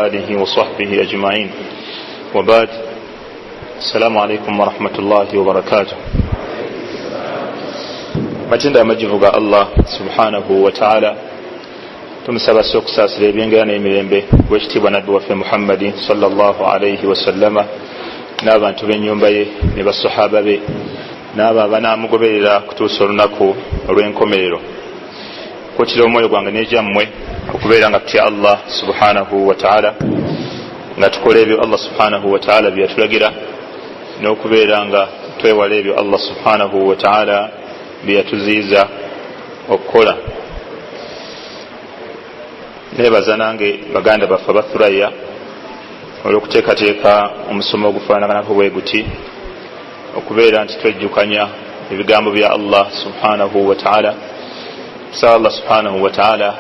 آله وصحبه أجمعين وبعد السلام عليكم ورحمة الله وبركاته. Matenda amajivuga Allah subhanahu wa ta'ala tumusaba sokusasira ebyengana emirembe wekitibwa nabbi waffe Muhammad sallallahu alayhi wa sallama n'abantu b'ennyumba ye ne basahaba be n'abo abanaamugoberera kutuusa olunaku olw'enkomerero. Kutira omwoyo gwange n'egyammwe okubeera nga tutya Allah subhanahu wa ta'ala, nga tukola ebyo Allah subhanahu wa ta'ala bye yatulagira, n'okubeera nga twewala ebyo Allah subhanahu wa ta'ala bye yatuziiza okukola. Neebaza nange baganda baffe abathuraya olw'okuteekateeka omusomo ogufaanaganako bwe guti, okubeera nti twejjukanya ebigambo bya Allah subhanahu wa ta'ala. Tusaba Allah subhanahu wa ta'ala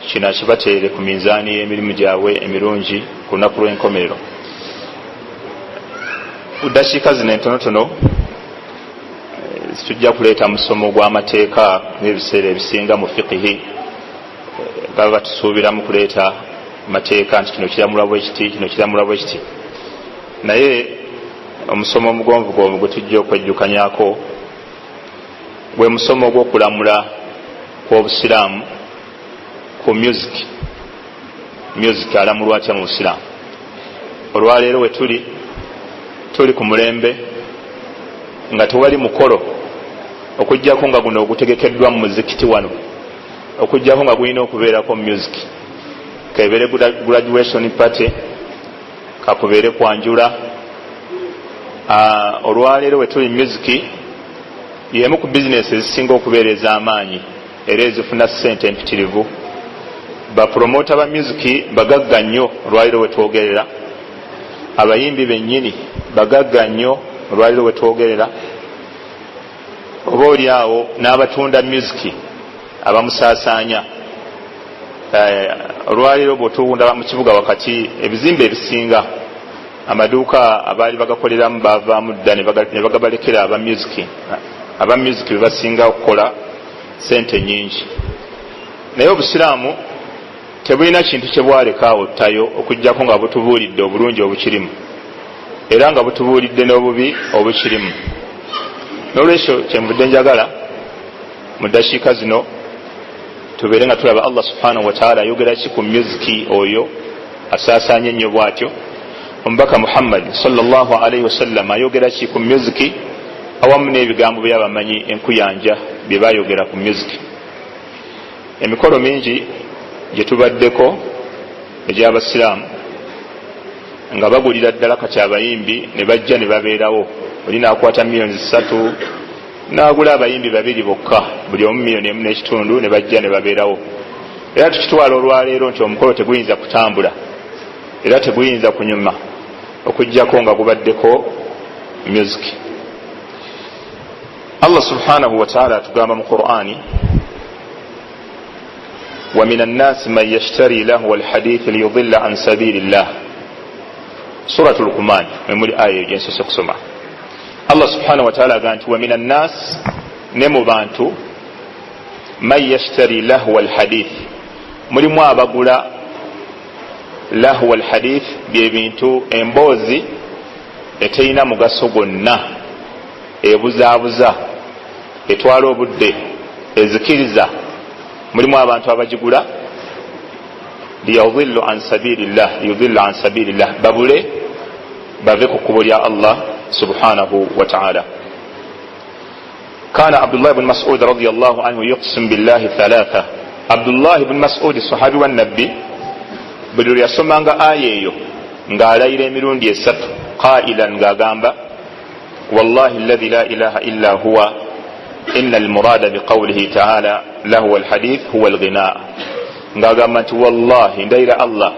kino akibateere ku minzaani y'emirimu gyabwe emirungi ku lunaku lw'enkomerero. Uddakiika zino entonotono tujja kuleeta musomo gw'amateeka n'ebiseera ebisinga mu fiqhi baba batusuubiramu kuleeta mateeka nti kino kiramula bwe kiti, kino kiramula bwe kiti. Naye omusomo omugonvugonvu gwe tujja okwejjukanyako gwe musomo ogw'okulamula kw'obusiraamu ku music alamulwa atya mu busiraamu. Olwaleero we tuli ku mulembe nga tewali mukolo okujjako nga guno ogutegekeddwa mu muzikiti wano, okujjako nga gulina okubeerako music, kebeere graduation party, kakubeere kwanjula. Olwaleero we tuli music yemu ku bizinesi ezisinga okubeera ez'amaanyi era ezifuna ssente empitirivu. Bapromota ba music bagagga nnyo olwaleero we twogerera, abayimbi bennyini bagagga nnyo olwaleero we twogerera, oba oli awo n'abatunda music abamusaasaanya. Olwaleero bw'otunda mu kibuga wakati ebizimbe ebisinga amaduuka abaali bagakoleramu baavaamu dda ne bagabalekera aba music be basinga okukola sente nyingi. Naye obusiraamu tebulina kintu kye bwalekaawo ttayo okujjako nga butubuulidde obulungi obukirimu era nga butubuulidde n'obubi obukirimu. N'olwekyo kyenvudde njagala mu ddakiika zino tubeere nga tulaba Allah subhanahu wa ta'ala ayogera ki ku music oyo asaasaanya ennyo bw'atyo. Omubaka Muhammad sallallahu alayhi wasallam ayogera ki ku music awamu n'ebigambo by'abamanyi enkuyanja bye baayogera ku music. Emikolo mingi gye tubaddeko egy'abasiraamu nga bagulira ddala kati abayimbi ne bajja ne babeerawo. Oli naakwata millions 3 n'agula abayimbi 2 bokka, buli omu $1.5 million ne bajja ne babeerawo. Era tukitwala olwaleero nti omukolo teguyinza kutambula era teguyinza kunyuma okujjako nga gubaddeko music. Allah subhanahu wa ta'ala atugamba mu Qur'ani, wa minan nasi man yashtari lahu alhadith liyudilla an sabilillah. Suratul Luqman memuli aya gyensose kusoma. Allah subhanahu wa ta'ala agamba nti wa minan nas, ne mu bantu, man yashtari lahu alhadith, mulimu abagula lahu alhadith bye bintu emboozi eteyina mugaso gwonna, ebuzaabuza, etwala obudde, ezikiriza. Mulimu abantu abagigula liyudillu an sabilillah, babule bave ku kkubo lya Allah subhanahu wa ta'ala. Kana Abdullah ibn Mas'ud radiyallahu anhu yuqsim billahi thalatha. Abdullah ibn Mas'ud sahabi wa nabbi buli yasomanga aya eyo ng'alayira emirundi 3 qailan ng'agamba wallahi alladhi la ilaha illa huwa inna almurada biqawlihi ta'ala lahu alhadith huwa alghina. Ng'agamba nti wallahi ndayira Allah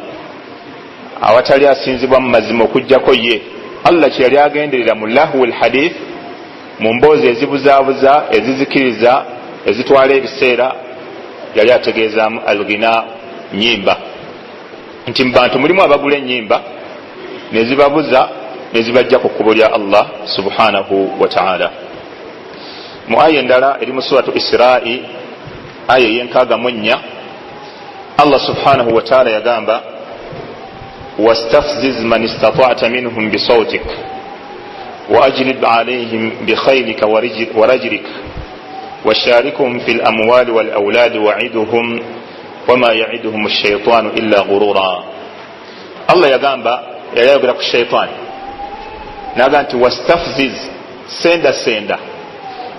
awatali asinzibwa mu mazima okujjako ye, Allah kye yali agenderera mu lahu alhadith, mu mboozi ezibuzaabuza, ezizikiriza, ezitwala ebiseera, yali ategeezaamu alghina, nyimba. Nti mu bantu mulimu abagula ennyimba ne zibabuza ne zibajja ku kkubo lya Allah subhanahu wa ta'ala. Mu aya endala eri mu suratu Isra'i aya y'enkaaga mu nnya, Allah subhanahu wa ta'ala yagamba wastafziz man istata'ta minhum bisawtik واجلب عليهم بخيلك ورجلك وشاركهم في الأموال والأولاد وعدهم وما يعدهم الشيطان إلا غرورا. الله يغامبا يغيرك الشيطان نغانتي واستفزز senda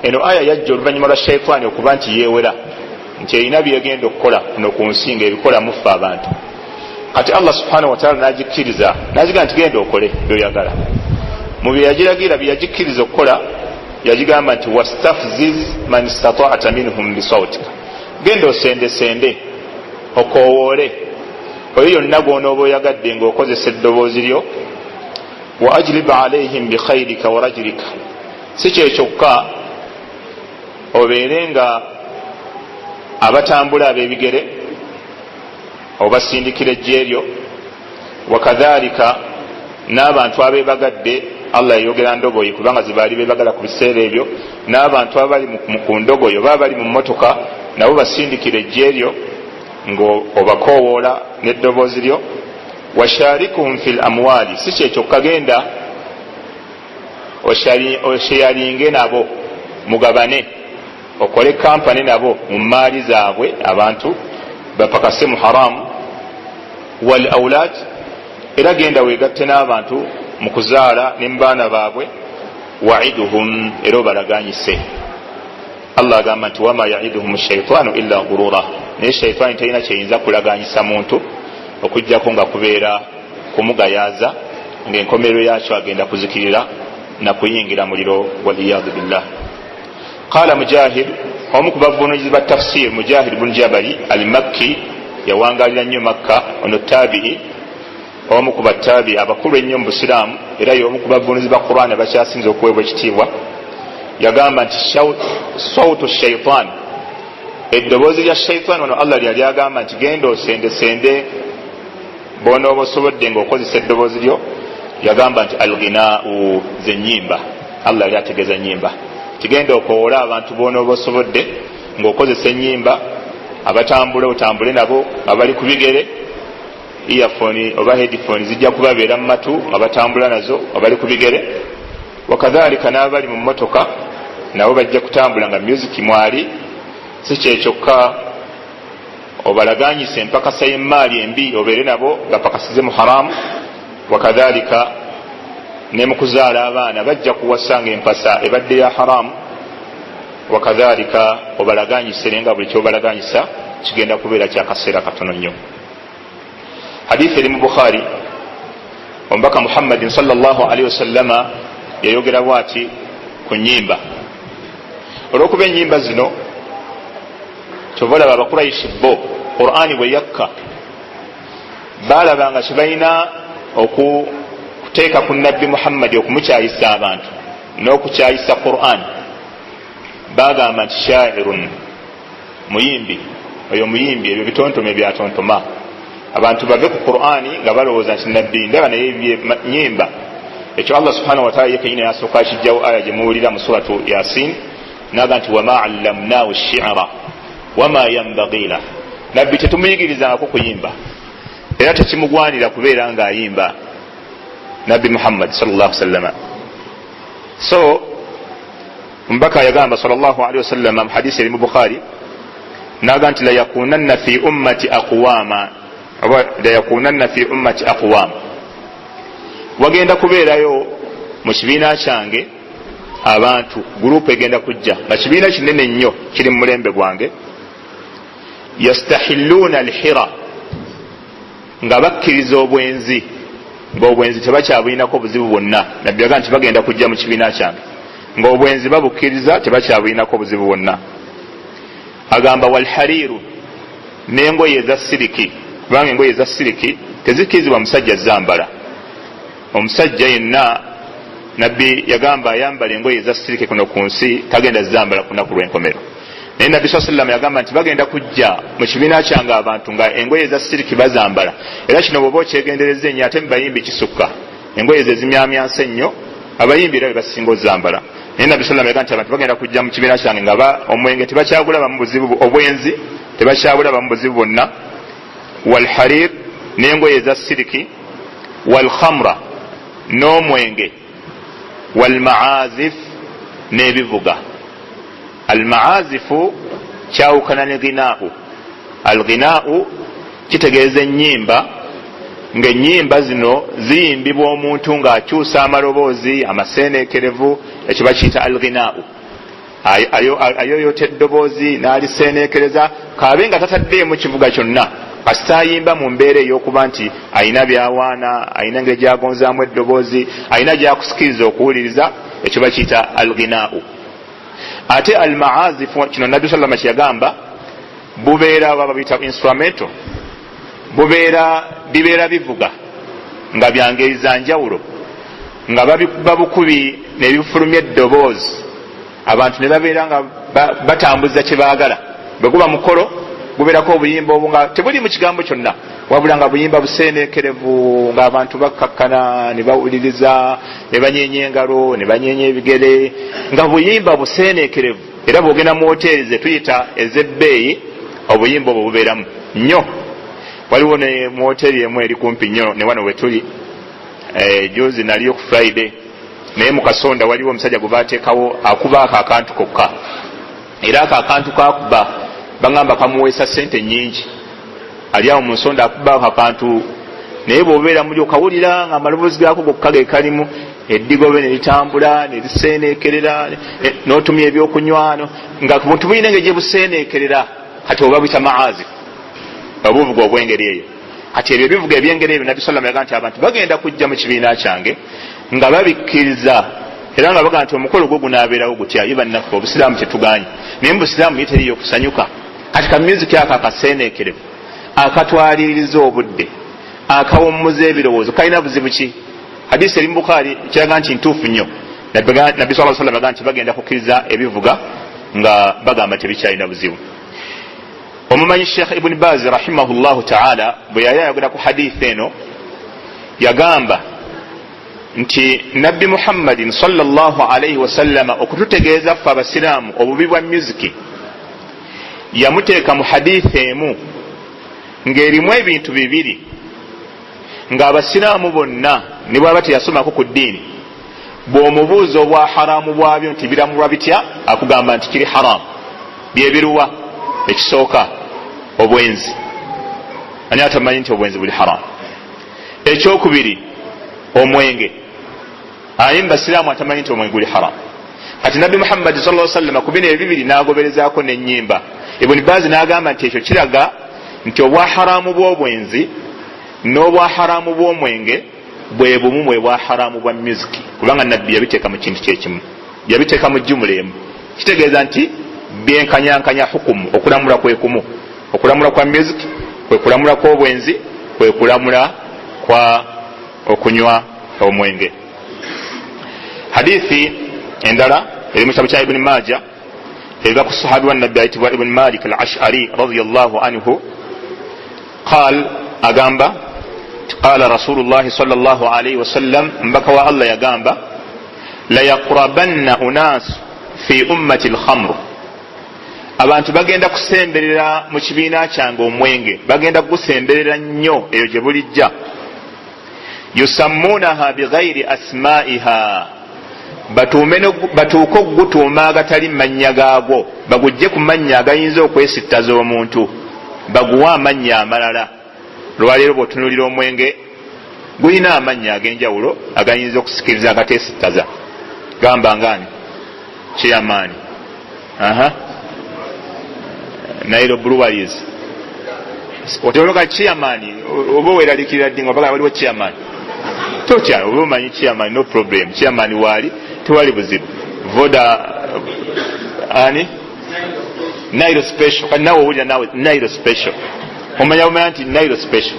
eno aya yajja oluvannyuma lwa shayitaani okuba nti yeewera nti erina byegenda okukola kuno ku nsi nga ebikola mufa abantu. Kati Allah subhanahu wa ta'ala nagikkiriza nagiga nti genda okole byoyagala. Mu byeyagiragira byeyagikkiriza okukola yagigamba nti wastafziz man istata'ta minhum bisawtika, genda osende okoowoole oyo yonna gw'onooba oyagadde ng'okozesa eddoboozi lyo. wa ajlib alayhim bikhayrika wa rajlika, si kyekyokka obeere nga abatambula ab'ebigere obasindikira ejje lyo. wakadhalika n'abantu abeebagadde, Allah yayogera ndogoyi kubanga zibaali beebagala ku biseera ebyo, n'abantu abali ku ndogoyi oba abali mu mmotoka nabo basindikira ejje lyo ng'obakoowoola n'eddoboozi lyo. washarikuhum fil amwali, si kyekyokka genda osheyalinge nabo, mugabane, okole kampani nabo mu maali zaabwe, abantu bapakase mu haramu. wal aulad, era genda weegatte n'abantu mu kuzaala ne mu baana baabwe. waiduhum, era obalaganyise. Allah agamba nti wama yaiduhum shaitaanu illa ghurura, naye shaitaani talina kyeyinza kulaganyisa muntu okujjako nga kubeera kumugayaaza ng'enkomerero yakyo agenda kuzikirira na kuyingira muliro waliyadu billah. Qala Mujahid, omu ku bavunuulizi ba tafsir, Mujahid bun Jabali al-Makki, yawangalira nnyo Makka, ono tabi'i, omu ku batabi abakulu ennyo mu Busiraamu, era y'omu ku bavunuulizi ba Qur'an abakyasinze okuweebwa ekitiibwa. Yagamba nti sawtu shaitan, eddoboozi lya shaitan ono Allah lyali agamba nti genda osende bonooba osobodde ng'okozesa eddoboozi lyo. Yagamba nti alghinau, ze nnyimba. Allah yali ategeeza nnyimba, kigenda okoola abantu bonooba osobodde ng'okozesa ennyimba. abatambula otambule nabo, abali ku bigere earphone oba headphone zijja kubabeera mu matu nga batambula nazo, abali ku bigere. wakadhalika n'abali mu mmotoka nabo bajja kutambula nga music mwali. si kyekyokka obalaganyisa empakasa y'emmaali embi, obeere nabo nga pakasize mu haramu. wakadhalika ne mu kuzaala abaana bajja kuwasanga empasa ebadde ya haramu. wakadhalika obalaganyise nenga buli kyobalaganyisa kigenda kubeera kyakaseera katono nnyo. hadithi eri mu Bukhari, omubaka Muhammadin sallallahu alaihi wasallama yayogera bwati ku nnyimba. olw'okuba ennyimba zino kyova olaba abakuraishi bo Qur'ani bwe yakka baalabanga kibalina okuteeka ku nabbi Muhammadi okumukyayisa abantu n'okukyayisa Qur'ani. bagamba nti shairun, muyimbi, oyo muyimbi, ebyo bitontome byatontoma. abantu bave ku Qur'ani nga balowooza nti nabbi ndaba naye nyimba. ekyo Allah subhanahu wa ta'ala yekenyina yasooka akijjawo aya gye muwulira mu suratu Yasin, naga nti wama allamnahu ash-shi'ra wama yanbaghi lahu, nabbi tetumuyigirizangako kuyimba era tekimugwanira kubeera ng'ayimba nabbi Muhammad sallallahu alaihi wasallam. so mbaka yagamba sallallahu alaihi wasallam mu hadisi eri mu Bukhari, naga nti la yakunanna fi ummati aqwama, la yakunanna fi ummati aqwam, wagenda kubeerayo mu kibiina kyange abantu, gurupu egenda kujja nga kibiina kinene nnyo kiri mu mulembe gwange. yastahilluna alhira, nga bakkiriza obwenzi, ng'obwenzi tebakyabuyinako buzibu bwonna. nabbi yaga nti bagenda kujja mu kibiina kyange ng'obwenzi babukkiriza tebakyabuyinako buzibu bwonna. agamba walhariru, n'engoye eza siriki, kubanga engoye eza siriki tezikkirizibwa musajja zambala. omusajja yenna nabbi yagamba ayambala engoye eza siriki kuno ku nsi tagenda zambala ku lunaku lw'enkomero. naye nabbi sallallahu alaihi wasallam yagamba nti bagenda kujja mu kibiina kyange abantu nga engoye eza siriki bazambala. era kino bw'oba okyegendereza ennyo ate mu bayimbi kisukka, engoye ze zimyamyansa ennyo, abayimbi era bebasinga ozambala. naye nabbi sallallahu alaihi wasallam yagamba nti abantu bagenda kujja mu kibiina kyange nga omwenge tebakyagulabamu buzibu, obwenzi tebakyabulabamu buzibu bwonna. walharir, n'engoye eza siriki walkhamra n'omwenge walmaazif n'ebivuga. Almaazifu kyawukana ne ghinaau. Alghinaau kitegeeza ennyimba, ng'ennyimba zino ziyimbibwa omuntu ng'akyusa amaloboozi amaseeneekerevu, ekyo bakiyita alghinaau. Ayoyota eddoboozi n'aliseeneekereza kaabe nga tataddeemu kivuga kyonna, kasita ayimba mu mbeera ey'okuba nti ayina byawaana, ayina ngeri gyagonzaamu eddoboozi, ayina gyakusikiriza okuwuliriza, ekyo bakiyita alghinaau. Ate almaazifu, kino nabbi sallama kyeyagamba, bubeera baba biyita instrumental, bibeera bivuga nga byangeri za njawulo, nga babikuba bukubi nebifulumya eddoboozi, abantu ne babeera nga batambuza kye baagala. Bwe guba mukolo gubeerako obuyimba obwo nga tebuli mu kigambo kyonna, wabula nga buyimba buseeneekerevu, ng'abantu bakkakkana ne bawuliriza, ne banyeenya engalo, ne banyeenya ebigere, nga buyimba buseeneekerevu. Era bw'ogenda mu woteeri ze tuyita ez'ebbeeyi, obuyimba obwo bubeeramu nnyo. Waliwo ne mu woteeri emu eri kumpi nnyo ne wano we tuli, juzi naliyo ku Friday, naye mu kasonda waliwo omusajja gwe baateekawo akuba ako akantu kokka, era ako akantu kakuba bagamba kamuweesa sente nnyingi. Ali awo mu nsonda akuba ako akantu, naye bw'obeera muli okawulira nga amaloboozi gaako gokka ge kalimu, eddigobe ne litambula ne liseeneekerera, n'otumya ebyokunywa nga buntu bulina engeri gye buseeneekerera, kati oba buyita maazi, obuvuga obw'engeri eyo. Kati ebyo ebivuga eby'engeri ebyo nabbi sallama yagaa nti abantu bagenda kujja mu kibiina kyange nga babikkiriza, era nga bagaa nti omukolo gwo gunaabeerawo gutya. Ye bannaffe obusiraamu kyetuganye, naye mu busiraamu ye teriyo kusanyuka. Kati ka music ako akaseeneekerevu, akatwaliriza obudde, akawummuza ebirowoozo, kalina buzibu ki? Hadisi eri mu Bukhari kiraga nti ntuufu nnyo. Nabbi sallallahu alaihi wasallam yagaa nti bagenda kukkiriza ebivuga nga bagamba tebikyalina buzibu. Omumanyi Sheikh Ibn Baz rahimahullahu ta'ala bwe yali ayogera ku hadisi eno yagamba nti Nabbi Muhammadin sallallahu alaihi wasallam okututegeeza ffe abasiraamu obubi bwa music yamuteeka mu hadisi emu ng'erimu ebintu bibiri ng'abasiraamu bonna ne bwaba teyasomako ku ddiini, bw'omubuuza obwa haraamu bwabyo nti biramulwa bitya, akugamba nti kiri haraamu. Byebiruwa? Ekisooka obwenzi. Ani atamanyi nti obwenzi buli haraamu? Ekyokubiri omwenge. Ani mu basiraamu atamanyi nti omwenge guli haraamu? Kati Nabbi Muhammad sallallahu alaihi wasallam ku bino ebibiri n'agoberezaako n'ennyimba. Ibn Baz n'agamba nti ekyo kiraga nti obwa haraamu bw'obwenzi n'obwa haraamu bw'omwenge bwe bumu bwe bwa haraamu bwa music, kubanga Nabbi yabiteeka mu kintu kyekimu, yabiteeka mu jjumula emu. Kitegeeza nti byenkanyankanya hukumu, okulamula kwe kumu. Okulamula kwa music kwe kulamula kw'obwenzi, kwe kulamula kwa okunywa omwenge. Hadithi endala eri mu kitabu kya Ibn Majah eva ku sahabi wa Nabbi ayitibwa Ibn Malik al-Ash'ari radiyallahu anhu qal agamba qala Rasulullah sallallahu alayhi wasallam, mbaka wa Allah yagamba la yaqrabanna unas fi ummati al-khamr, abantu bagenda kusemberera mu kibiina kyange omwenge, bagenda kusemberera nnyo eyo gye bulijja. Yusammunaha bighairi asma'iha, batuuke okugutuuma agatali mannya gaagwo, bagujje ku mannya agayinza okwesittaza omuntu, baguwa amannya amalala. Lwaleero bw'otunuulira omwenge gulina amannya ag'enjawulo agayinza okusikiriza agateesittaza. Gamba ngani? Chairman, Nairo Breweries. Otoloka chairman oba weeralikirira ddi nga baga waliwo chairman. Totya oba omanyi chairman, no problem. Chairman wali tewali buzibu. Voda ani Nairo special. Kati nawe owulira nawe Nairo special. Omanya nti Nairo special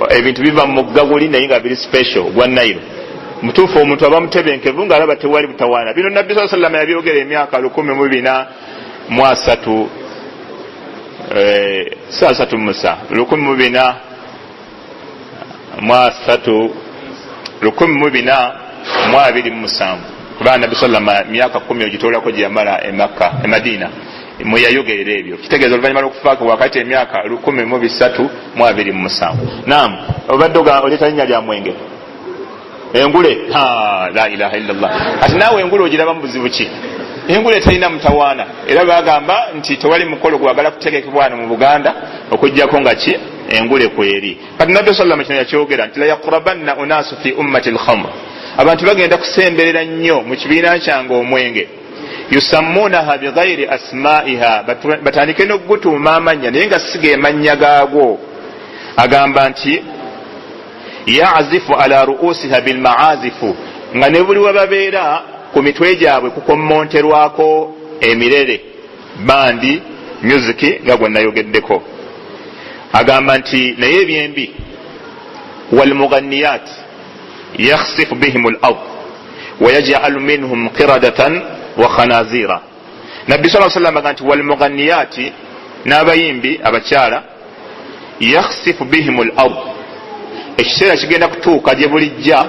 ebintu biva mu gaguli naye nga biri special gwa Nairo. Mutuufu omuntu aba mutebenkevu ng'alaba tewali butawaana. Bino Nabbi sallallahu alaihi wasallam yabyogera emyaka 1403 sasa Musa 1427 kubanga Nabbi sallallahu myaka 10 ogitoolako gye yamala e Makka e Madina mwe yayogerera ebyo kitegeeza oluvannyuma lw'okufaako wakati emyaka 1327. naam obadde oleeta linnya lya mwenge engule la ilaha illallah. kati naawe engule ogiraba mu buzibu ki? engule talina mutawaana era bagamba nti tewali mukolo gwagala kutegekebwa wano mu Buganda okujjako nga ki engule kweri. kati nabbi sallallahu alaihi wasallam yakyogera nti la yaqrabanna unasu fi ummati al-khamr, abantu bagenda kusemberera nnyo mu kibiina kyange omwenge. yusammunaha bighairi asma'iha, batandike n'okugutuuma amannya naye nga si ge mannya gaagwo. agamba nti ya'zifu ala ru'usiha bil ma'azifu, nga ne buli wababeera ku mitwe gyabwe kukommonterwako emirere, bandi, music nga gwe nayogeddeko. agamba nti naye ebyembi wal mughanniyat yakhsifu bihim al-ard wa yaj'alu minhum qiradatan wa khanazira. nabbi sallallahu alaihi wasallam nti wal mughanniyat, n'abayimbi abakyala, yakhsifu bihim al-ard, ekiseera kigenda kutuuka gye bulijja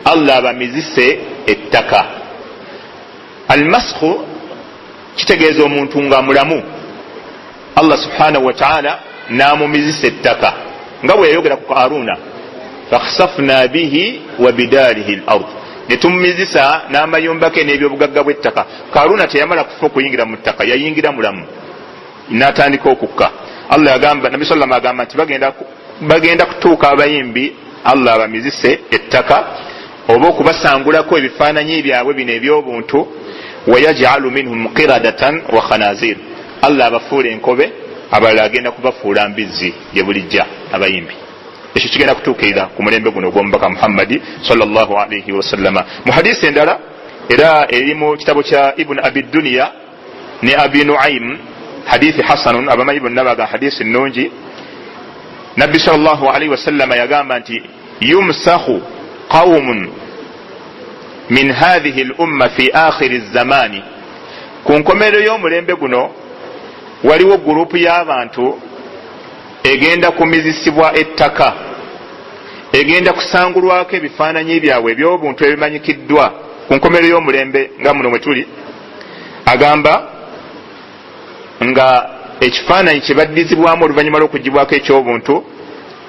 Allah abamizise ettaka. almasku kitegeeza omuntu nga mulamu Allah subhanahu wa ta'ala n'amumizisa ettaka nga bwe yayogera ku Karuna, fakhsafna bihi wa bidarihi al-ard, ne tumumizisa n'amayumba ke n'ebyobugagga bw'ettaka. Karuna teyamala kufa okuyingira mu ttaka, yayingira mulamu n'atandika okukka. Allah yagamba, nabbi sallallahu alaihi wasallam agamba nti bagenda kutuuka abayimbi Allah abamizise ettaka oba okubasangulako ebifaananyi byabwe bino ebyobuntu. wayaj'alu minhum qiradatan wa khanazir, Allah abafuula enkobe, abalala agenda kubafuula mbizzi gye bulijja abayimbi. ekyo kigenda kutuukirira ku mulembe guno gw'omubaka Muhammadi sallallahu alaihi wasallama. mu hadisi endala era eri mu kitabo kya Ibn Abi Dunya ne Abi Nu'aym, hadithi hasanun, abamanyi bonna baga hadisi nnungi. nabbi sallallahu alaihi wasallama yagamba nti yumsahu qaumun min hadhihi al-umma fi akhir az-zamani, ku nkomerero y'omulembe guno waliwo gurupu y'abantu egenda kumizisibwa ettaka, egenda kusangulwako ebifaananyi byabwe ebyobuntu ebimanyikiddwa ku nkomerero y'omulembe nga muno mwe tuli. agamba nga ekifaananyi kye baddizibwamu oluvannyuma lw'okugibwako ekyobuntu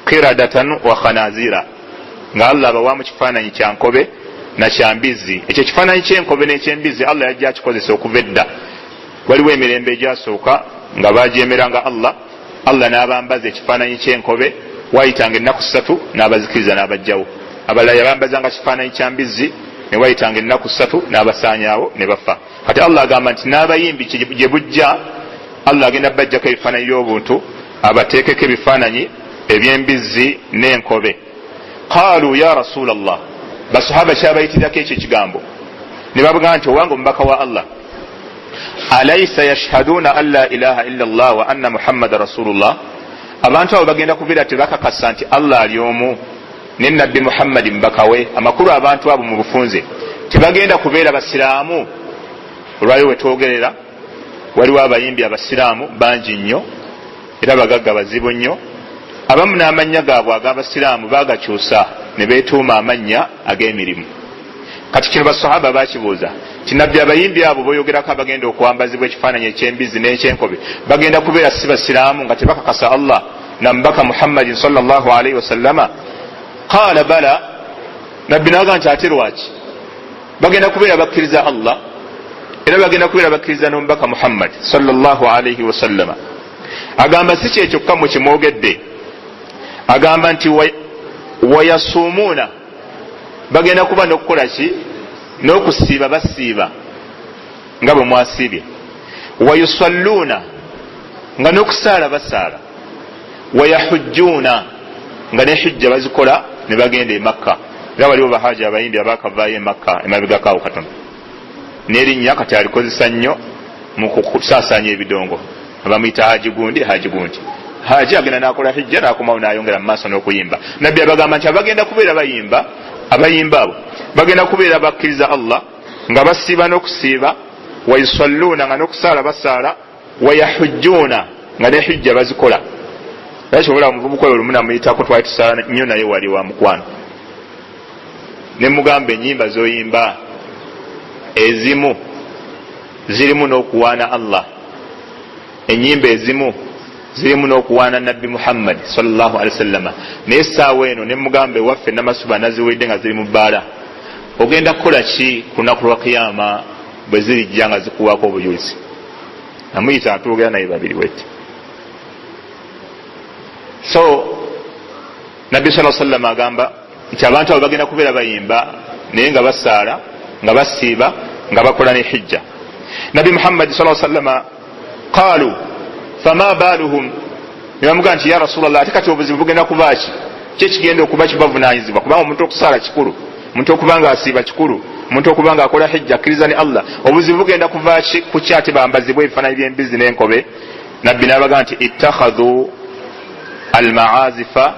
qiradatan wa khanazira, nga Allah abawaamu kifaananyi kya nkobe na kyambizzi. ekyo ekifaananyi ky'enkobe n'ekyembizzi Allah yajja akikozesa okuva edda. waliwo emirembe egyasooka nga bajemeranga Allah n'abambaza ekifaananyi ky'enkobe, wayitanga ennaku 3 n'abazikiriza n'abajjawo. abalala yabambazanga kifaananyi kya mbizzi ne wayitanga ennaku 3 n'abasaanyaawo ne bafa. kati Allah agamba nti n'abayimbi gye bujja Allah agenda bajjako ebifaananyi by'obuntu, abateekeko ebifaananyi eby'embizzi n'enkobe. qaalu ya rasulallah, basahaba kyabayitirako ekyo ekigambo ne bavuga nti owange omubaka wa Allah, alaysa yashhaduna an la ilaha illa Allah wa anna Muhammada rasulullah, abantu abo bagenda kubeera tebakakasa nti Allah ali omu ne nabbi Muhammadi mubaka we. amakulu abantu abo mu bufunze tebagenda kubeera basiraamu. olwayo wetwogerera waliwo abayimbi abasiraamu bangi nnyo era bagagga bazibu nnyo. abamu n'amannya gaabwe ag'abasiraamu bagakyusa ne beetuuma amannya ag'emirimu. kati kino basahaba bakibuuza ti nabbi abayimbi abo boyogerako abagenda okwambazibwa ekifaananyi eky'embizzi n'ekyenkobe bagenda kubeera si basiraamu nga tebakakasa Allah na mubaka Muhammadin sallallahu alaihi wasallama? qaala bala, nabbi n'aga nti ate lwaki? bagenda kubeera bakkiriza Allah era bagenda kubeera bakkiriza n'omubaka Muhammad sallallahu alaihi wasallama. agamba si kyekyo mu kimwogedde, agamba nti wayasumuuna, bagenda kuba n'okukola ki? n'okusiiba, basiiba nga bwe mwasiibye. wayusalluuna, nga n'okusaala basaala. wayahujjuuna, nga ne hujja bazikola ne bagenda e Makka. era waliwo bahaji abayimbi abakavaayo e Makka emabegakaawo katono, n'erinnya kati alikozesa nnyo mu kusaasaanya ebidongo, abamuyita haji gundi. haji agenda n'akola hijja n'akomawo n'ayongera mu maaso n'okuyimba. nabbi abagamba nti abagenda kubeera bayimba, abayimba abo bagenda kubeera bakkiriza Allah nga basiiba n'okusiiba. wayusalluuna, nga n'okusaala basaala. wayahujjuuna, nga ne hijja bazikola. nakisobola omuvubuka oyo olumu namuyitako, twali tusaala nnyo naye wali wa mukwano, ne mugamba ennyimba z'oyimba ezimu zirimu n'okuwaana Allah enyimba ezimu zirimu n'okuwaana nabbi Muhammad sallallahu alaihi wasallam, naye essaawa eno ne mugambe waffe namasuba naziwulidde nga ziri mu bbaala, ogenda kukola ki ku lunaku lwa kiyama bwe zirijja nga zikuwaako obujulizi? Namuyita atuugera naye babiri weti. So nabbi sallallahu alaihi wasallam agamba nti abantu abo bagenda kubeera bayimba naye nga basaala, nga basiiba, nga bakola ne hijja. Nabbi Muhammad sallallahu alaihi wasallam qaalu fama baluhum, ne bamugamba nti ya Rasulallah, ate kati obuzibu bugenda kuba ki? Kyekigenda okuba kibavunaanyizibwa? Kubanga omuntu okusaala kikulu, omuntu okubanga asiiba kikulu, omuntu okubanga akola hijja akkiriza ne Allah, obuzibu bugenda kuva ku kyati bambazibwa ebifaananyi by'embizi n'enkobe. Nabbi n'abagamba nti ittakhadhu almaazifa,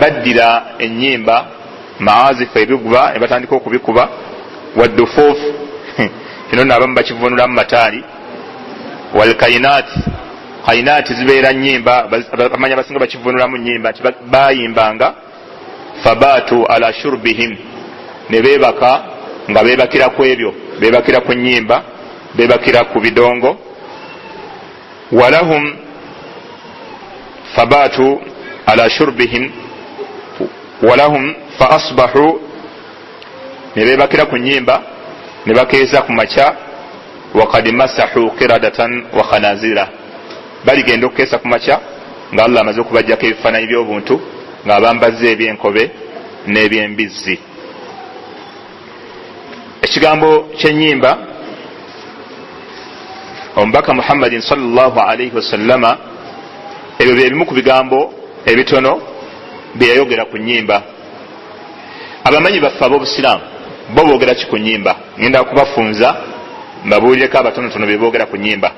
baddira ennyimba, maazifa ebiguba ne batandika okubikuba, waddufuufu kino nno abamu bakivunulamu mataali, walkainaati, kainaati zibeera nnyimba, bamanya basinga bakivunulamu nnyimba nti bayimbanga. Fabaatu ala shurbihim, ne beebaka nga beebakira ku ebyo, beebakira ku nnyimba, beebakira ku bidongo. Walahum fabaatu ala shurbihim walahum fa asbahu, ne beebakira ku nnyimba ne bakeeza ku makya. Wakad masahu qiradatan wa khanazira, baligenda okukeesa ku makya nga Allah amaze okubajjako ebifaananyi by'obuntu nga bambazze ebyenkobe n'ebyembizzi. Ekigambo ky'ennyimba, omubaka Muhammadin sallallahu alaihi wasallama, ebyo byebimu ku bigambo ebitono bye yayogera ku nnyimba. Abamanyi baffe ab'obusiraamu bo boogera ki ku nnyimba? Ngenda kubafunza mbabuulireko abatonotono bye boogera ku nnyimba.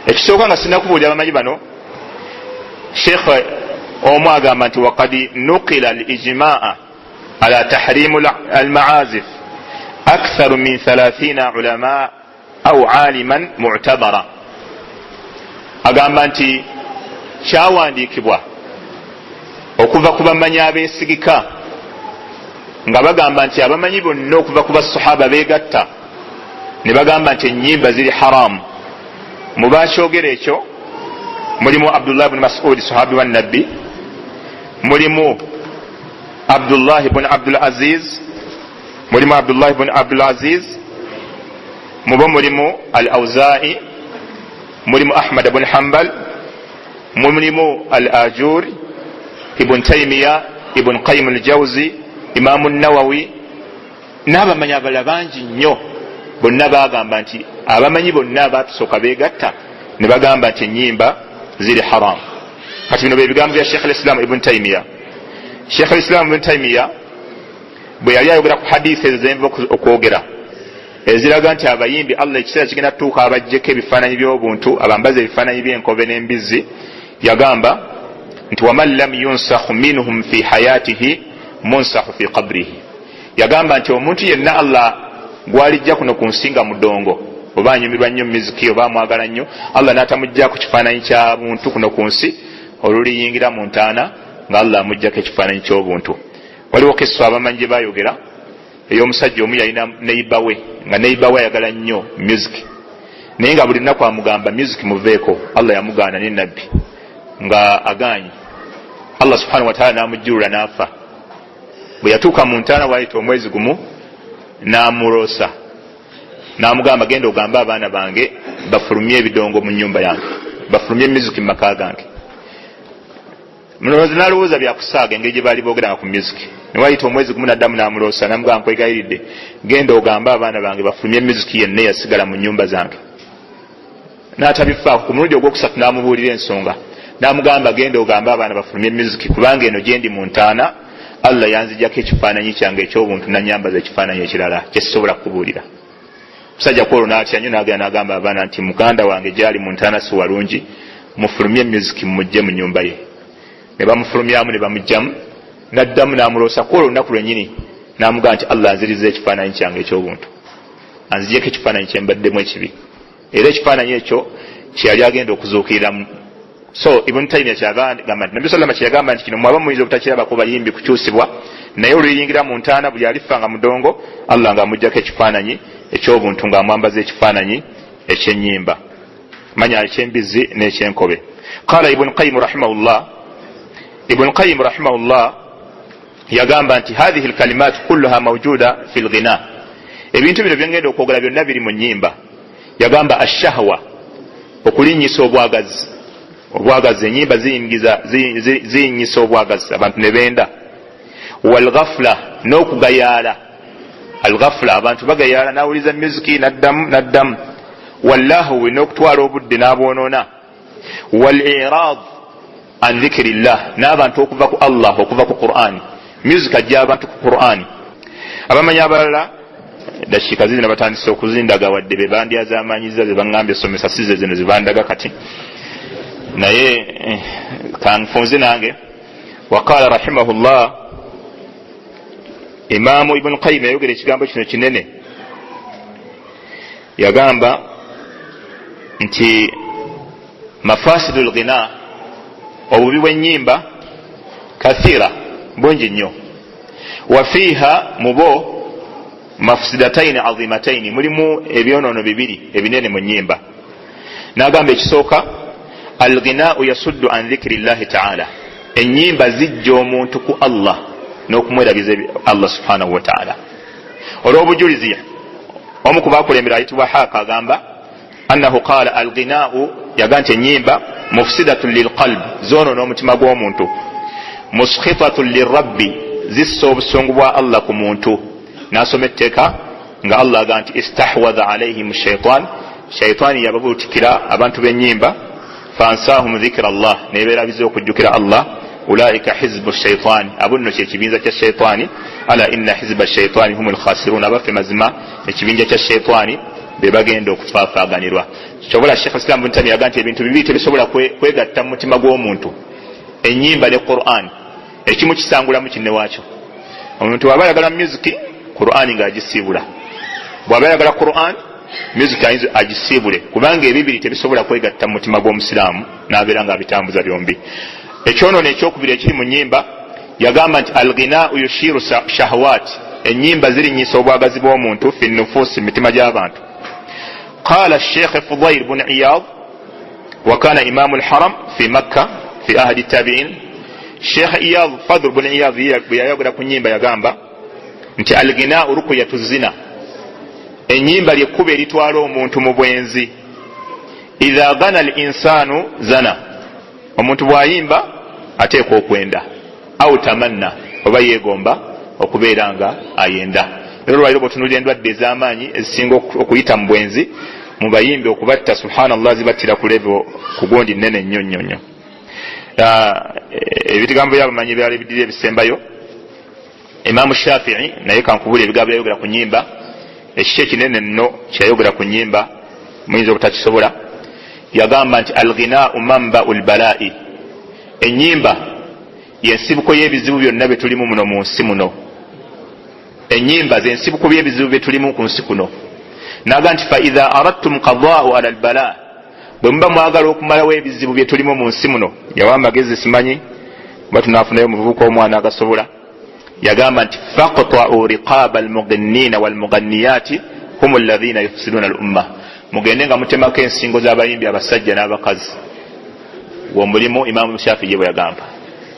Ekisooka nga sinnakubuulira abamanyi bano, Sheikh omu agamba nti waqad nuqila al-ijmaa ala tahrim al-ma'azif akthar min 30 ulama au aliman mu'tabara. Agamba nti kyawandiikibwa okuva ku bamanyi abeesigika nga bagamba nti abamanyi bonna okuva ku basahaba beegatta ne bagamba nti ennyimba ziri haramu. Mu bakyogera ekyo mulimu Abdullah ibn Mas'ud sahabi wa nabbi, mulimu Abdullah ibn Abdul Aziz, mulimu Abdullah ibn Abdul Aziz, mulimu Al-Awza'i, mulimu Ahmad ibn Hanbal, mulimu Al-Ajuri, Ibn Taymiyyah, Ibn Qayyim al-Jawzi, Imam an-Nawawi, n'abamanyi abalala bangi nnyo. Bonna bagamba nti abamanyi bonna abatusooka beegatta ne bagamba nti ennyimba ziri haram. Kati bino byebigambo bya Sheikh al-Islam Ibn Taymiyyah. Sheikh al-Islam Ibn Taymiyyah bwe yali ayogera ku hadithi ezo zenva okwogera eziraga nti abayimbi Allah ekiseera kigenda tutuuka abajjeko ebifaananyi by'obuntu, abambaza ebifaananyi by'enkobe n'embizzi, yagamba nti waman lam yunsakhu minhum fi hayatihi munsakhu fi qabrihi. Yagamba nti omuntu yenna Allah gwalijja kuno ku nsinga mudongo, oba anyumirwa nnyo miziki oba amwagala nnyo, Allah n'atamujja ku kifaananyi kya buntu kuno ku nsi, oluliyingira mu ntaana nga Allah amujjako ekifaananyi ky'obuntu. Waliwo kissa abamanyi gye bayogera ey'omusajja omu yalina neiba we, nga neiba we ayagala nnyo music, naye nga buli lunaku amugamba music muveeko. Allah yamugaana ne nabbi nga agaanyi. Allah subhanahu wa ta'ala n'amujjulula n'afa. Bwe yatuuka mu ntaana wayita omwezi gumu n'amuloosa n'amugamba genda ogamba abaana bange bafulumye ebidongo mu nnyumba yange, bafulumye music mu maka gange. Mulowooza n'alowooza byakusaaga engeri gye baali boogeranga ku music. Ne wayita omwezi gumu n'addamu n'amuloosa n'amugamba nkwegayiridde genda ogamba abaana bange bafulumye music yenna yasigala mu nnyumba zange. N'atabifaako. Ku mulundi ogwokusatu n'amubuulira ensonga n'amugamba genda ogamba abaana bafulumye music kubanga eno gye ndi mu ntaana Allah yanzijjako ekifaananyi kyange eky'obuntu nanyambaza ekifaananyi ekirala kyesobola kubuulira. Musajja kwolwo n'atya nnyo n'agenda n'agamba abaana nti muganda wange gyali mu ntaana si walungi, mufulumye music mumujje mu nnyumba ye. Ne bamufulumyamu ne bamugjamu, n'addamu n'amuloosa. Kwolwo olunaku lwennyini n'amugamba nti Allah anziriza ekifaananyi kyange eky'obuntu, anzijjeko ekifaananyi kye mbaddemu ekibi, era ekifaananyi ekyo kye yali agenda okuzuukiriramu. So Ibn Taymiyyah kyagamba nti Nabi sallallahu kyeyagamba nti kino mwaba muyinza obutakirabako bayimbi kukyusibwa, naye oluyingira mu ntaana buli alifanga mudongo Allah ng'amuggyako ekifaananyi ekyobuntu ng'amwambaza ekifaananyi ekyennyimba, manya ekyembizi n'ekyenkobe. Qala Ibn Qayyim rahimahullah yagamba nti hadhihi alkalimat kulluha mawjuda fi alghina, ebintu bino byengenda okwogera byonna biri mu nnyimba. Yagamba ashahwa, okulinyisa obwagazi, ennyimba ziyinyisa obwagazi abantu ne benda. Walghafla, n'okugayaala, alghafla abantu bagayaala, nawuliza muziki naddamu. Wallahu, n'okutwala obudde n'abwonoona. Wal'irad an dhikrillah, n'abantu okuva ku Allah, okuva ku Qur'an. Music ajja abantu ku Qur'an. Abamanyi abalala dakiika zino batandise okuzindaga wadde be bandyaza amanyiza ze baŋŋambye somesa size zino zibandaga kati, naye kanfunze nange. Waqala rahimahullah, Imaamu Ibn Qayyim yayogera ekigambo kino kinene, yagamba nti mafasidul ghina, obubi bw'ennyimba kathira, bungi nnyo. Wafiiha, mubo mafsidataini azimataini, mulimu ebyonoono bibiri ebinene mu nnyimba. N'agamba ekisooka, alghinau yasuddu an dhikri llahi ta'ala, ennyimba zijja omuntu ku Allah n'okumwerabiza Allah subhanahu wa ta'ala. Olw'obujulizi, omu ku baakulembera ayitibwa Haaka agamba annahu qaala alghinau, yaga nti ennyimba mufsidatun lilqalb, zoonoona omutima gw'omuntu, muskhitatun lirabbi, zissa obusungu bwa Allah ku muntu. N'asoma etteeka nga Allah aga nti istahwadha alaihim shaitan, shaitaani yababuutikira abantu b'ennyimba, fansahum dhikra Allah, nebeerabiza okujjukira Allah. Ulaika hizbu shaitaani, abo nno kyekibinja kya shaitaani. Ala inna hizba shaitaani humul khasirun, abaffe mazima ekibinja kya shaitaani be bagenda okufaafaaganirwa. Kyobola Sheikh Islam Ibn Taymiyyah yaga nti ebintu bibiri tebisobola kwegatta mu mutima gw'omuntu, ennyimba ne Qur'an, ekimu kisangulamu kinne waakyo. Omuntu bw'aba ayagala music, Qur'an ng'agisiibula, bw'aba ayagala Qur'an, music agisiibule, kubanga ebibiri tebisobola kwegatta mu mutima gw'omusiraamu n'abeera ng'abitambuza byombi. Ekyonoono ekyokubiri ekiri mu nnyimba, yagamba nti alghinau yushiru shahawat, ennyimba zirinyisa obwagazi bw'omuntu fi nufusi, mitima gy'abantu. Qala Sheikh Fudayl ibn Iyad wa kana imamu al-haram fi Makkah fi ahdi tabi'in. Sheikh Iyad, Fadl ibn Iyad bwe yayogera ku nnyimba yagamba nti alghinau ruqyatu zina, ennyimba lyekkuba eritwala omuntu mu bwenzi. Idha ghana al-insanu zana, omuntu bw'ayimba ateekwa okwenda, au tamanna, oba yeegomba okubeera nga ayenda. Era olwaliro bw'otunuulira endwadde ez'amaanyi ezisinga okuyita mu bwenzi, mu bayimbi okubatta subhanallah zibattira ku level ku gundi nnene nnyo nnyo nnyo. Ebigambo by'abamanyi byali biddira ebisembayo, Imaamu Shafi'i naye kankubula ebigambo byayogera ku nnyimba, ekiki ekinene nno kyayogera ku nnyimba muyinza obutakisobola. Yagamba nti alghinau manba'ul bala'i, ennyimba y'ensibuko y'ebizibu byonna bye tulimu muno mu nsi muno. Ennyimba z'ensibuko by'ebizibu bye tulimu ku nsi kuno. Naga nti fa idha aradtum qadaa'u ala albala, bwe muba mwagala okumalawo ebizibu bye tulimu mu nsi muno. Yawa amagezi simanyi oba tunaafunayo omuvubuka omwana agasobola. Yagamba nti faqta'u riqaba almughinnina walmughanniyati hum alladhina yufsiduna al-umma, mugende nga mutemako ensingo z'abayimbi abasajja n'abakazi. Womulimu Imaamu Shafi'i bwe yagamba,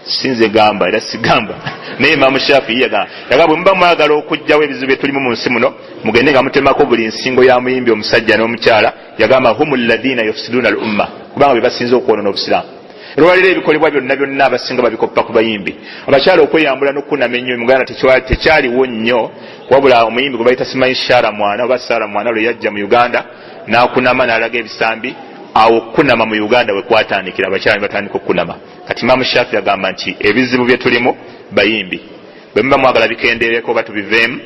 sinze gamba era sigamba, naye Imaamu Shafi'i yagamba bwe muba mwagala okujjawo ebizibu bye tulimu mu nsi muno, mugende nga mutemako buli nsingo ya muyimbi omusajja n'omukyala. Yagamba humul ladina yufsiduna al-umma, kubanga be basinze okwonoona obusiraamu. Olwaliro ebikolebwa byonna abasinga babikoppa ku bayimbi. Abakyala okweyambula n'okunama ennyo mu Uganda tekyaliwo nnyo, wabula omuyimbi gwe bayita Simanyi Shara Mwana oba Sara Mwana lwe yajja mu Uganda n'akunama n'alaga ebisambi, awo okunama mu Uganda we kwatandikira, abakyala ne batandika okunama. Kati Imaamu Shafi'i agamba nti ebizibu bye tulimu bayimbi, bwe muba mwagala bikendeereko oba tubiveemu,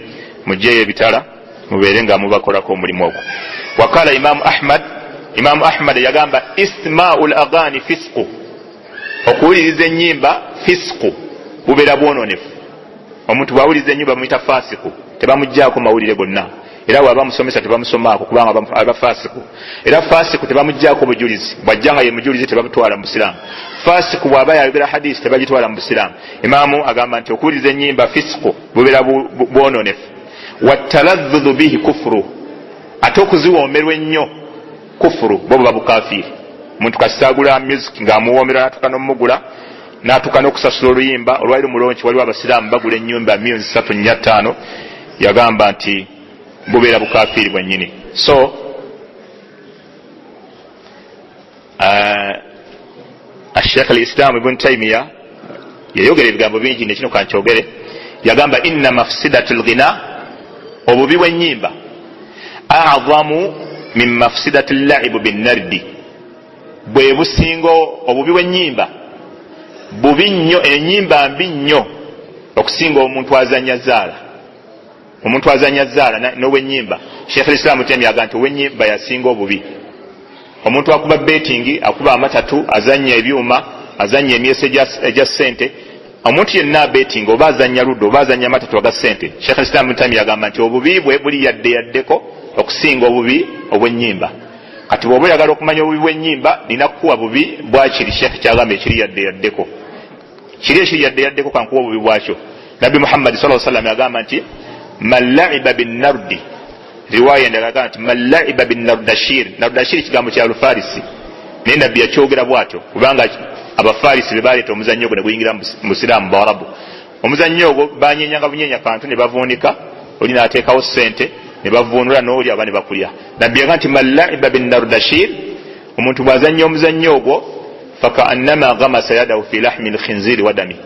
mugyeyo ebitala mubeere nga mubakolako omulimu ogwo. Wakala Imaamu Ahmad yagamba istima'ul aghani fisqu, okuwuliriza ennyimba fisqu, bubeera bwononefu. Omuntu bw'awuliriza ennyimba bamuyita fasiku, tebamuggyako mawulire gonna. Era bw'aba musomesa tebamusomaako kubanga aba fasiku. Era fasiku tebamuggyako bujulizi, bw'ajja nga ye mujulizi tebamutwala mu busiraamu. Fasiku bw'aba yayogera hadisi tebagitwala mu busiraamu. Imaamu agamba nti okuwuliriza ennyimba fisqu, bubeera bwononefu. Wattalazzudhu bihi kufuru, ate okuziwoomerwa ennyo kufuru bo baba bukafiri. Omuntu kasitagula music ng'amuwoomera n'atuuka n'omugula n'atuuka n'okusasula oluyimba. Olwaliro mulonki waliwo abasiraamu bagula ennyumba 3-4-5 yagamba nti bubeera bukafiri bwennyini. So Sheikh al-Islam Ibn Taymiyyah yayogera ebigambo bingi nekino kankyogere. Yagamba inna mafsidatul ghina, obubi bw'ennyimba, a'zamu min mafsidatil la'ib bin nardi, bwe busingo obubi bw'ennyimba bubi nnyo, ennyimba mbi nnyo okusinga omuntu azanya zaala. Omuntu azanya zaala n'ow'ennyimba, Sheikh al-Islam Taymiyyah yagamba nti ow'ennyimba yasinga obubi. Omuntu akuba betting, akuba amatatu, azanya ebyuma, azanya emyeso egya ssente, omuntu yenna betting oba azanya luddo oba azanya amatatu aga ssente, Sheikh al-Islam Taymiyyah yagamba nti obubi bwe buli yaddeko okusinga obubi obw'ennyimba. Kati bw'oba oyagala okumanya obubi bw'ennyimba nina kukuwa bubi bwakiri Sheikh kyagamba ekiri yaddeko. Kiri ekiri yaddeko kankuwa obubi bwakyo. Nabbi Muhammad sallallahu alaihi wasallam yagamba nti man la'iba bin nardi, riwaya endala yagamba nti man la'iba bin nardashir. Nardashir kigambo kya Lufarisi, naye nabbi yakyogera bw'atyo kubanga Abafarisi be baleeta omuzannyo ogwo ne guyingira mu Busiraamu Bawarabu. Omuzannyo ogwo banyenyanga bunyenya kantu ne bavuunika, oli n'ateekawo ssente ne bavuunula n'oli aba ne bakulya. Nabbi yagamba nti man la'iba bin nardashir, omuntu bw'azannya omuzannyo ogwo fakaannama ghamasa yadahu fi lahmi al-khinziri wa dami,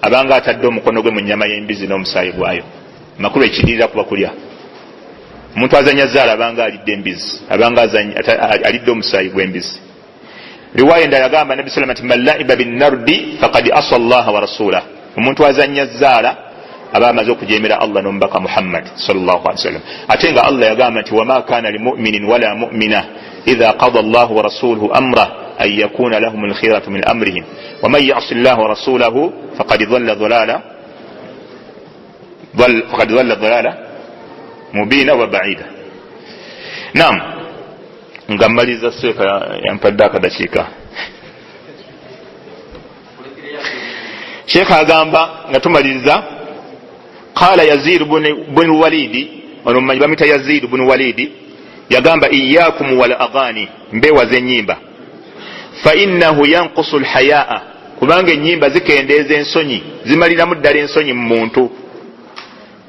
abanga atadde omukono gwe mu nnyama y'embizi n'omusaayi gwayo. Makulu ekidirira kuba kulya. Omuntu azanya zaala abanga alidde embizi, abanga alidde omusaayi gw'embizi. Riwaya endala yagamba Nabbi sallallahu alaihi wasallam man la'iba bin nardi faqad asa Allah wa rasulahu, omuntu azanya zaala aba amaze okujeemera Allah n'omubaka Muhammad sallallahu alaihi wasallam. Ate nga Allah yagamba nti wama kana limu'minin wala mu'mina idha qada Allah wa rasuluhu amra an yakuna lahum al-khiyaratu min amrihim wa man ya'si Allah wa rasulahu faqad dhalla dhalala mubina wa ba'ida. Naam, ngamaliza seka yampadde akadakiika. Sheikh agamba nga tumaliriza, qala Yazid ibn Walid, ono mmanyi bamita Yazid ibn Walid, yagamba iyyakum wal aghani, mbewaze ennyimba, fa innahu yanqusu al-hayaa, kubanga ennyimba zikendeeza ensonyi, zimaliramu ddala ensonyi mu muntu.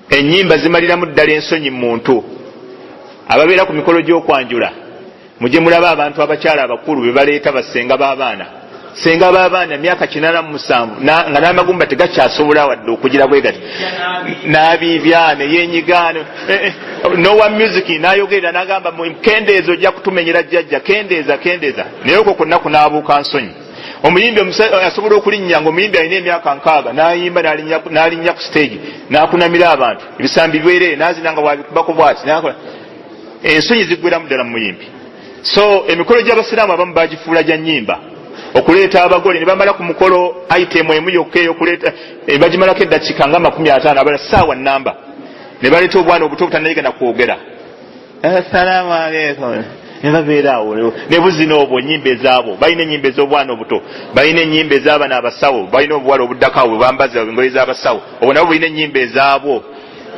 Ennyimba zimaliramu ddala ensonyi mu muntu. Ababeera ku mikolo gy'okwanjula mujje mulaba abantu abakyala abakulu be baleeta basenga b'abaana, senga b'abaana myaka 87 nga n'amagumba tegakyasobola wadde okugira bwe gati, n'abiibyane yenyigaano nowa music n'ayogerera n'agamba kendeeza ojja kutumenyera jjajja, kendeeza naye okwo konna kunaabuuka nsonyi. Omuyimbi asobola okulinnya ng'omuyimbi alina emyaka 6 n'ayimba n'alinnya ku stage n'akunamira abantu, ebisambi bibeerere n'azina nga bwabikubako bw'ati n'akola. Ensonyi ziggweramu ddala mu muyimbi. So emikolo gy'abasiraamu abamu bagifuula gya nnyimba, okuleeta abagole ne bamala ku mukolo item emu yokka ey'okuleeta bagimalako eddakiika nga 50 abala ssaawa nnamba, ne baleeta obwana obuto obutannayige na kwogera, assalaamu alaykum, ne babeera awo ne buzina obwo. Ennyimba ezaabo balina ennyimba ez'obwana obuto, balina ennyimba ez'abaana abasawo, balina obuwala obuddako awo bwambaza engoye z'abasawo, obwo nabo balina ennyimba ezaabwo,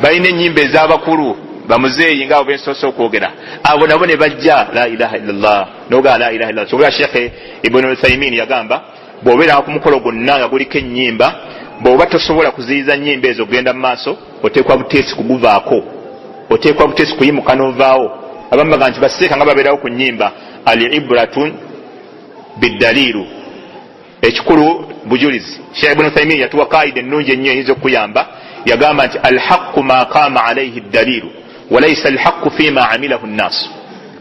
balina ennyimba ez'abakulu bamuzeeyi ng'abo bensoose okwogera, abo nabo ne bajja la ilaha illallah noga la ilaha illallah. Kyobula Sheikh Ibn Uthaymin yagamba bw'obeera ku mukolo gwonna nga guliko ennyimba, bw'oba tosobola kuziyiza nnyimba ezo genda mu maaso, oteekwa buteesi kuguvaako, oteekwa buteesi kuyimuka n'ovaawo. Abamu baga nti baseeka nga babeerawo ku nnyimba, al-ibratun bid-dalilu, ekikulu bujulizi. Sheikh Ibn Uthaymin yatuwa kaida ennungi ennyo eyinza okuyamba, yagamba nti al-haqqu ma qama alayhi ad-dalilu walaysa al-haqqu fima amilahu an-nas.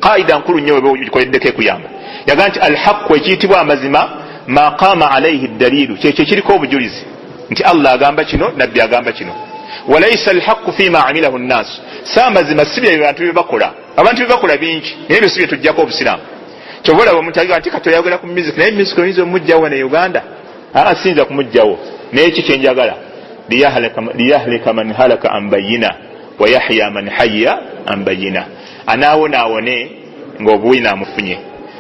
Qaida nkulu nnyo bwe ugikoleddeko ekuyamba. Yagamba nti al-haqqu ekiyitibwa amazima ma qama alayhi ad-dalilu, kyekyo kiriko obujulizi nti Allah agamba kino, nabbi agamba kino. Walaysa al-haqqu fima amilahu an-nas, sa mazima si bye bantu bye bakola. Abantu bye bakola bingi naye bye si bye tujjako obusiraamu. Kyobola omuntu agira nti kato yagala ku music, naye music oyinza omujjawo ne Uganda, sinza kumujjawo. Naye ki kyenjagala, liyahlika man halaka an bayyina wa yahya man hayya an bayyina. Anaawona awone ng'obuwina amufunye,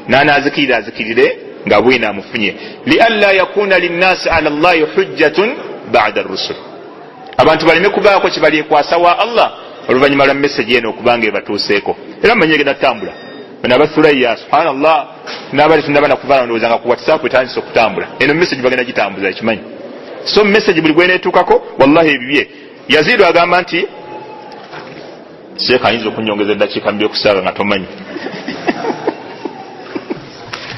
n'anaazikirira azikirire ng'abuwina amufunye. Lialla yakuna linnasi ala Allahi hujjatun ba'da ar-rusul, abantu baleme kubaako kye balyekwasa wa Allah oluvanyuma lwa message eno okubanga ebatuuseeko era manye genda tambula nabasulaya subhanallah nabali tunaba nakuvana ndowooza nga ku WhatsApp etandise okutambula eno message bagenda gitambuza ekimanyi so message buli gweneetuukako wallahi ebibye Yazidu agamba nti Sheikh ayinza okunyongeza eddakiika mbiri okusaaga nga tomanyi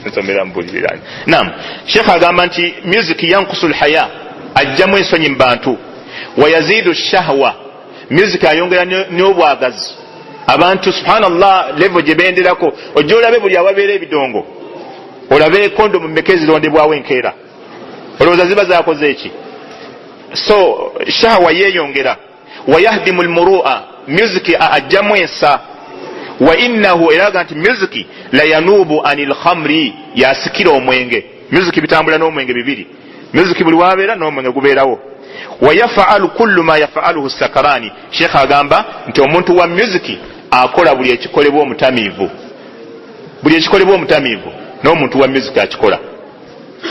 nsomera mbulirani naam Sheikh agamba nti music yankusul haya ajjamu ensonyi mu bantu wa yazidu shahwa music ayongera n'obwagazi abantu subhanallah level gye benderako ojja olabe buli awabeera ebidongo olabe kondomu mmeka ezirondebwawo enkeera olowooza ziba zaakoze eki so shahwa yeeyongera wayahdimu lmurua music ajjamu ensa wa innahu eraga nti music la yanubu anil khamri yasikira omwenge music bitambula n'omwenge bibiri music buli wabeera n'omwenge gubeerawo wayafaalu kullu ma yafaaluhu sakarani Sheikh agamba nti omuntu wa music akola buli ekikolebwa omutamiivu buli ekikolebwa omutamiivu n'omuntu wa music akikola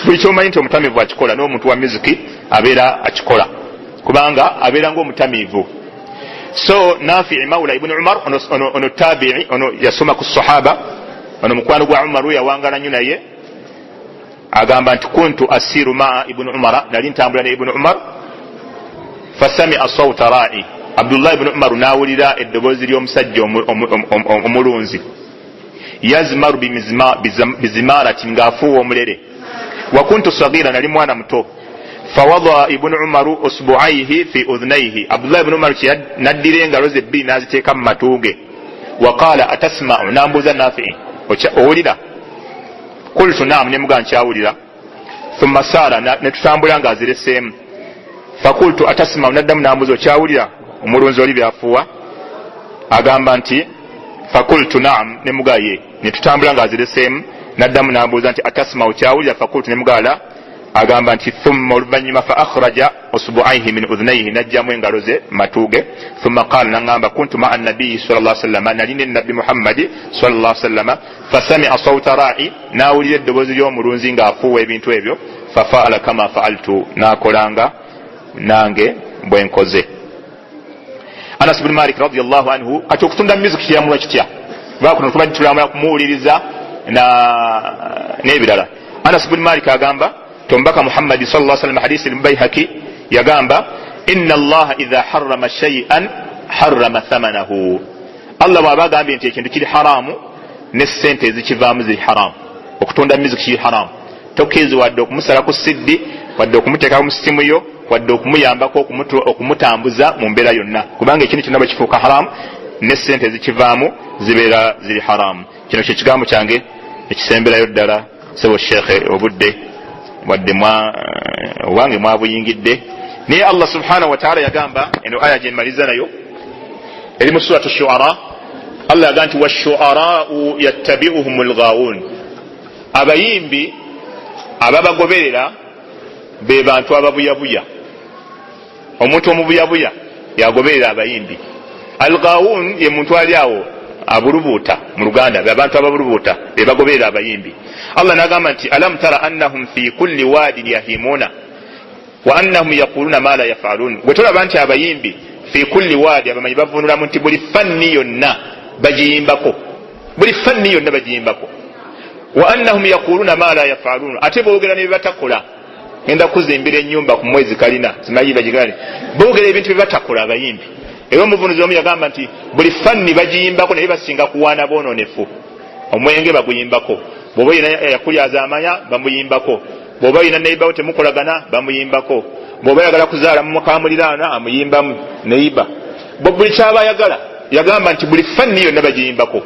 buli kyomanyi nti omutamiivu akikola n'omuntu wa music abeera akikola kubanga abeera ng'omutamiivu so Nafi' Mawla ibn Umar ono tabi'i ono yasoma ku sahaba ono mukwano gwa Umar yawangala nnyo naye agamba nti kuntu asiru ma ibn Umar nali ntambula ne ibn Umar fasami asawta ra'i Abdullah ibn Umar nawulira eddoboozi ly'omusajja omulunzi yazmaru bizimarati ng'afuuwa omulere wa kuntu sagira nali mwana muto fawada ibn Umar usbu'aihi fi udhnayhi Abdullah ibn Umar naddira engalo ze bbiri n'aziteeka mu matuge wa qala atasma'u nambuza Nafi' owulira qultu na'am ne muga nkyawulira thumma sara ne tutambula ng'azireseemu fakultu atasma'u naddamu nambuza okyawulira omulunzi oli byafuuwa agamba nti fakultu na'am ne muga ye ne tutambula ng'azireseemu naddamu nambuza nti atasma'u kyawulira fakultu ne muga la agamba nti thumma oluvanyuma fa akhraja usbu'aihi min udhnayhi najjamu engalo ze matuge thumma qala nangamba kuntu ma'a an-nabiy sallallahu alayhi wasallam nalina nabbi Muhammad sallallahu alayhi wasallam fasami'a sawta ra'i nawulira eddoboozi ly'omulunzi ng'afuuwa ebintu ebyo fafa'ala kama fa'altu nakolanga nange bwenkoze Anas ibn Malik radiyallahu anhu kati okutunda music kiyamula kitya bakuno tubadde tulamula kumuwuliriza n'ebirala Anas ibn Malik agamba tombaka Muhammad sallallahu alaihi wasallam hadisi al-Bayhaqi yagamba inna Allah idha harrama shay'an harrama thamanahu Allah wabagambye nti ekintu kiri haramu ne sente ezikivaamu ziri haramu okutunda music kiri haramu tokezi wadde okumusala ku siddi wadde okumuteeka mu sistimu yo wadde okumuyambako okumutambuza mu mbeera yonna kubanga ekintu kyonna bakifuuka haramu ne sente ezikivaamu zibeera ziri haramu kino kye kigambo kyange ekisemberayo ddala sebo Sheikh obudde wadde wange mwabuyingidde naye Allah subhanahu wa ta'ala yagamba eno aya gyemmaliza nayo eri mu suratu shu'ara Allah yagamba nti washu'ara'u yattabi'uhumul ghaawun abayimbi ababagoberera be bantu ababuyabuya omuntu omubuyabuya yagoberera abayimbi al-ghaawun ye muntu ali awo abulubuuta mu Luganda abantu ababulubuuta be bagoberera abayimbi Allah nagamba nti alam tara annahum fi kulli wadin yahimuna wa annahum yaquluna ma la yaf'alun wetolaba nti abayimbi fi kulli wadi abamanyi bavunulamu nti buli fanni yonna bagiyimbako buli fanni yonna bagiyimbako wa annahum yaquluna ma la yaf'alun ate boogera ne batakola ngenda kuzimbira ennyumba ku mwezi kalina simayi bagigale boogera ebintu bye batakola abayimbi era omuvunuzi omu yagamba nti buli fanni bagiyimbako naye basinga kuwaana boononefu omwenge baguyimbako bw'oba olina yakulyaza amanya bamuyimbako bw'oba olina neibawo temukolagana bamuyimbako bw'oba ayagala kuzaala mukamuliraana amuyimbamu neiba buli kyaba ayagala yagamba nti buli fanni yonna bagiyimbako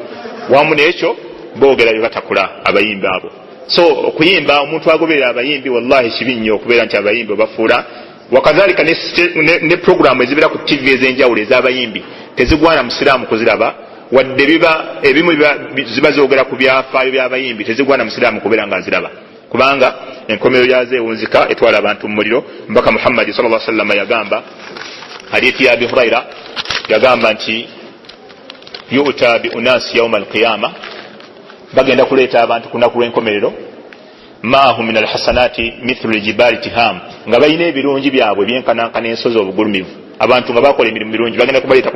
wamu n'ekyo boogera bye batakola abayimbi abo so okuyimba omuntu agoberera abayimbi wallahi kibi nnyo okubeera nti abayimbi obafuula wakadhalika ne programu ezibeera ku TV ez'enjawulo ez'abayimbi tezigwana musiraamu kuziraba wadde ebimu ziba zoogera ku byafaayo by'abayimbi tezigwana musiraamu kubeera nga nziraba kubanga enkomero yazo ewunzika etwala abantu mu muliro mbaka Muhammad sallallahu alaihi wasallam yagamba hadithi ya Abi Huraira yagamba nti yu'ta bi unasi yawm al-qiyamah bagenda kuleeta abantu kunaku lw'enkomerero maahu min alhasanati mithlu aljibali tiham nga balina ebirungi byabwe byenkanankana ensozi obugulumivu abantu nga bakola emirimu mirungi bagenda kubaleeta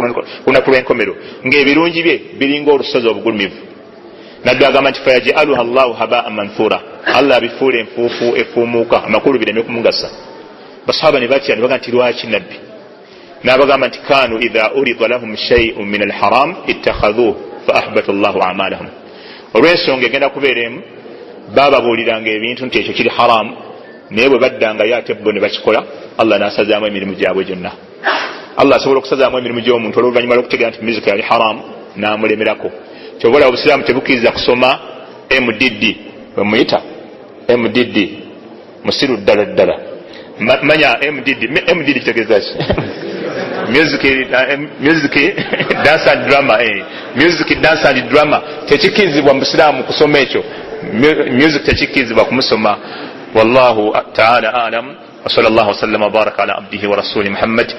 kunaku lw'enkomero ng'ebirungi bye biringa olusozi obugulumivu. Nabbi agamba nti fayajaluha llahu habaan manthura, Allah abifuula enfuufu efuumuuka amakulu bireme kumugasa. Basahaba ne batya ne bagamba nti lwaki nabbi? N'abagamba nti kanu idha urida lahum shay'un min alharam ittakhadhuhu fa ahbata llahu amalahum. Olw'ensonga egenda kubeera emu, bababuuliranga ebintu nti ekyo kiri haramu, naye bwe baddangayo ate bo ne bakikola, Allah n'asazaamu emirimu gyabwe gyonna. Allah asobola okusazaamu emirimu gy'omuntu olw'oluvannyuma lw'okutegeera nti music yali haramu n'amulemerako. Kyobola obusiraamu tebukkiriza kusoma MDD, bwemuyita MDD, musiru ddala ddala. Manya MDD kitegeeza ki? Music dance and drama, music dance and drama tekikkirizibwa mu busiraamu kusoma ekyo. Music tekikkirizibwa kumusoma. Wallahu ta'ala a'lam wa sallallahu wa sallama wa baraka ala abdihi wa rasuli Muhammad.